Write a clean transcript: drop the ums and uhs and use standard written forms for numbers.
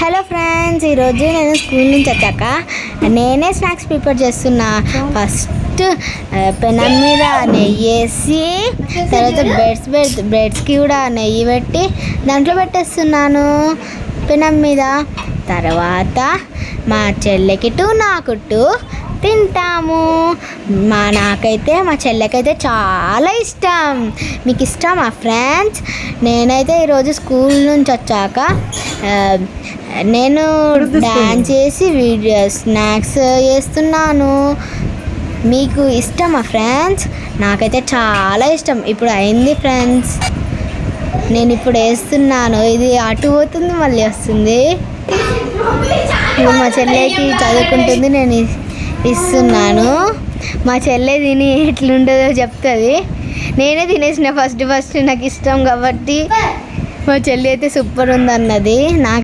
Hello friends, ఈరోజు నేను school నుంచి వచ్చాక నేనే స్నాక్స్ ప్రిపేర్ చేస్తున్నా. ఫస్ట్ పెనం మీద నెయ్యి వేసి తర్వాత బ్రెడ్స్కి కూడా నెయ్యి పెట్టి దాంట్లో పెట్టేస్తున్నాను పెనం మీద. తర్వాత మా చెల్లెకి నాకు తింటాము. నాకైతే మా చెల్లెకైతే చాలా ఇష్టం. మీకు ఇష్టమా ఫ్రెండ్స్? నేనైతే ఈరోజు స్కూల్ నుంచి వచ్చాక నేను డాన్స్ చేసి స్నాక్స్ చేస్తున్నాను. మీకు ఇష్టమా ఫ్రెండ్స్? నాకైతే చాలా ఇష్టం. ఇప్పుడు అయింది ఫ్రెండ్స్, నేను ఇప్పుడు వేస్తున్నాను. ఇది అటు పోతుంది మళ్ళీ వస్తుంది. ఇప్పుడు మా చెల్లెకి చదువుకుంటుంది, నేను ఇస్తున్నాను. మా చెల్లె తిని ఎట్లుంటుందో చెప్తుంది. నేనే తినేసిన ఫస్ట్ నాకు ఇష్టం కాబట్టి. మా చెల్లి అయితే సూపర్ ఉందన్నది. నాకు